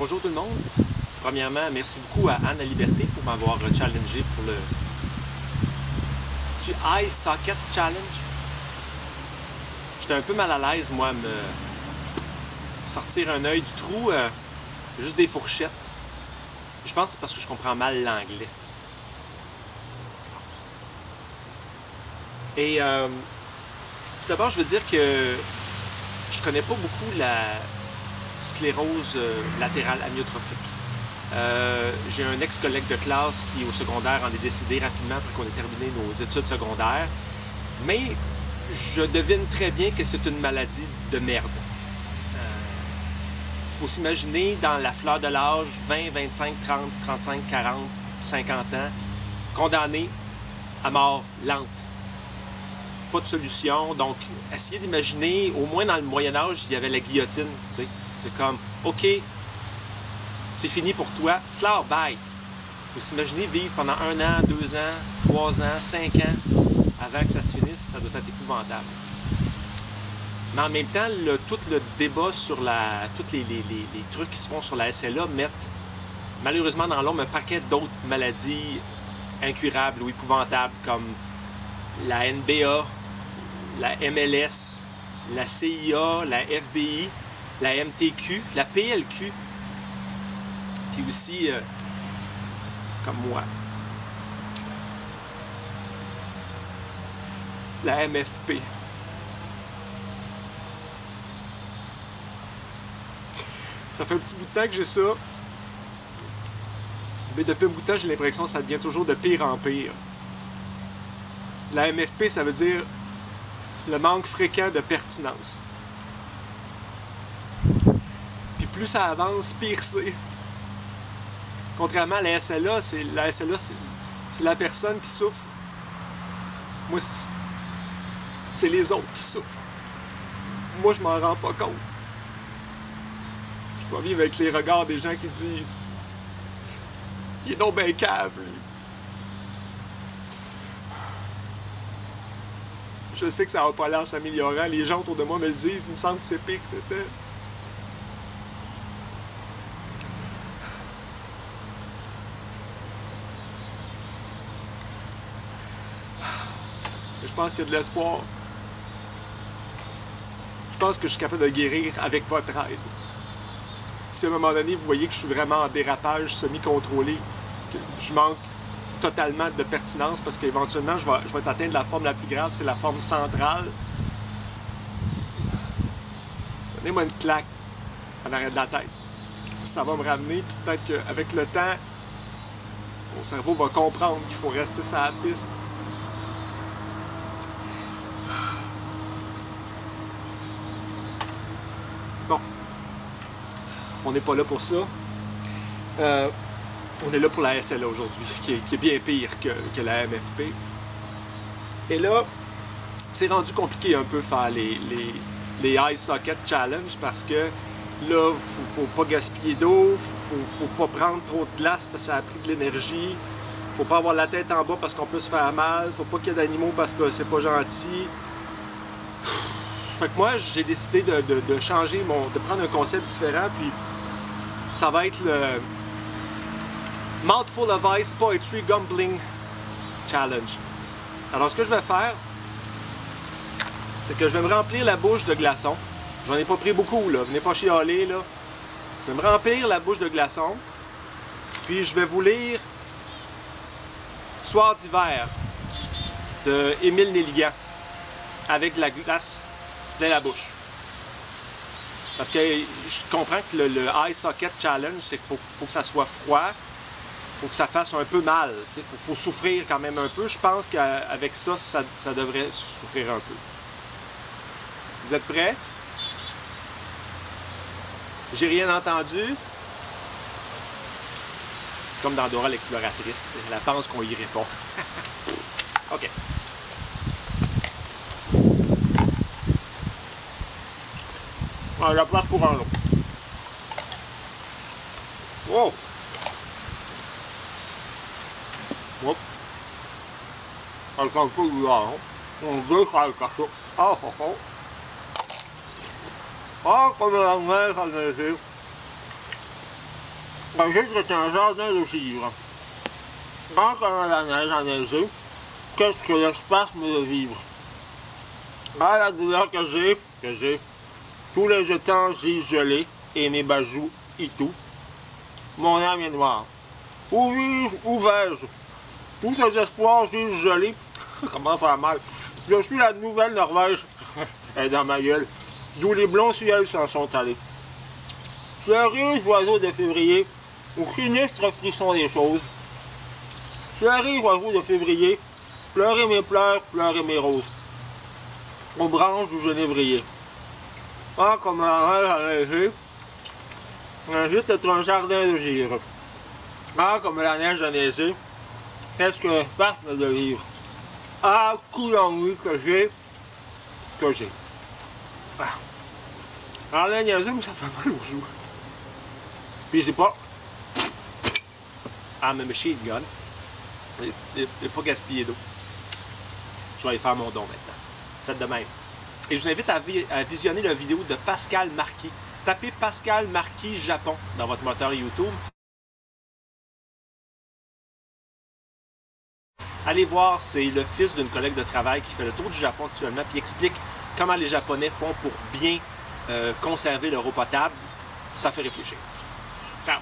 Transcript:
Bonjour tout le monde. Premièrement, merci beaucoup à Anne La Liberté pour m'avoir challengé pour le... C'est-tu Eye Socket Challenge? J'étais un peu mal à l'aise, moi, à me sortir un œil du trou, juste des fourchettes. Je pense que c'est parce que je comprends mal l'anglais. Et tout d'abord, je veux dire que je connais pas beaucoup la sclérose latérale amyotrophique. J'ai un ex-collègue de classe qui, au secondaire, en est décédé rapidement après qu'on ait terminé nos études secondaires. Mais je devine très bien que c'est une maladie de merde. Il faut s'imaginer dans la fleur de l'âge, 20, 25, 30, 35, 40, 50 ans, condamné à mort lente. Pas de solution, donc essayez d'imaginer, au moins dans le Moyen-Âge, il y avait la guillotine, tu sais. C'est comme, OK, c'est fini pour toi, clair, bye. Il faut s'imaginer vivre pendant 1 an, 2 ans, 3 ans, 5 ans, avant que ça se finisse, ça doit être épouvantable. Mais en même temps, tout le débat sur tous les trucs qui se font sur la SLA mettent malheureusement dans l'ombre un paquet d'autres maladies incurables ou épouvantables comme la NBA, la MLS, la CIA, la FBI, la MTQ, la PLQ, puis aussi, comme moi, la MFP. Ça fait un petit bout de temps que j'ai ça, mais depuis un bout de temps, j'ai l'impression que ça devient toujours de pire en pire. La MFP, ça veut dire le manque fréquent de pertinence. Puis plus ça avance, pire c'est. Contrairement à la SLA, c'est la personne qui souffre. Moi, c'est les autres qui souffrent. Moi, je m'en rends pas compte. Je dois vivre avec les regards des gens qui disent « Il est donc ben cave, lui. » Je sais que ça va pas l'air s'améliorant. Les gens autour de moi me le disent. Il me semble que c'est pire que c'était. Je pense qu'il y a de l'espoir. Je pense que je suis capable de guérir avec votre aide. Si à un moment donné, vous voyez que je suis vraiment en dérapage semi-contrôlé, que je manque totalement de pertinence parce qu'éventuellement, je vais atteindre la forme la plus grave, c'est la forme centrale. Donnez-moi une claque en arrière de la tête. Ça va me ramener, puis peut-être qu'avec le temps, mon cerveau va comprendre qu'il faut rester sur la piste. Bon. On n'est pas là pour ça. On est là pour la SLA aujourd'hui, qui est bien pire que la MFP. Et là, c'est rendu compliqué un peu faire les Eye Socket Challenge parce que là, faut pas gaspiller d'eau, faut pas prendre trop de glace parce que ça a pris de l'énergie, faut pas avoir la tête en bas parce qu'on peut se faire mal, faut pas qu'il y ait d'animaux parce que c'est pas gentil. Fait que moi, j'ai décidé de changer de prendre un concept différent, puis ça va être le Mouthful of Ice Poetry Gumbling Challenge. Alors, ce que je vais faire, c'est que je vais me remplir la bouche de glaçons. J'en ai pas pris beaucoup, là. Venez pas chialer, là. Je vais me remplir la bouche de glaçons. Puis, je vais vous lire Soir d'hiver de Émile Nelligan avec de la glace plein la bouche. Parce que je comprends que le Eye Socket Challenge, c'est qu'il faut que ça soit froid. Faut que ça fasse un peu mal, faut souffrir quand même un peu. Je pense qu'avec ça, ça devrait souffrir un peu. Vous êtes prêts? J'ai rien entendu. C'est comme dans Dora l'exploratrice, elle pense qu'on y répond. OK. On la place pour un lot. Wow! Hop. Encore un peu de là, on déchire le cachot. Ah, ah, ah. Ah, comme la mer, ça neige. C'est un jardin de vivre. Quand on a la neige enneigée, qu'est-ce que l'espace me de vivre? Ah, la douleur que j'ai, tous les jetons gisent gelés et mes bajoux et tout. Mon âme est noire. Où vis-je, où vais-je? Tous ces espoirs gisent gelés. Comment faire mal? Je suis la nouvelle Norvège. Elle est dans ma gueule. D'où les blonds ciels s'en sont allés. Fleurez, oiseaux de février, au sinistre frisson des choses. Fleurez, oiseaux de février, pleurez mes pleurs, pleurez mes roses. Aux branches du genévrier. Ah, comme un rêve enneigé, un gîte est un jardin de givre. Ah, comme la neige enneigée, qu'est-ce que l'espace me de vivre? Ah, coup d'ennui que j'ai. Ah. Alors là, niaiseux, mais ça fait mal aux joues. Puis j'ai pas... Ah, mais machine gun. Et pas gaspiller d'eau. Je vais aller faire mon don maintenant. Faites de même. Et je vous invite à visionner la vidéo de Pascal Marquis. Tapez Pascal Marquis Japon dans votre moteur YouTube. Allez voir, c'est le fils d'une collègue de travail qui fait le tour du Japon actuellement puis explique comment les Japonais font pour bien conserver leur eau potable. Ça fait réfléchir. Ciao!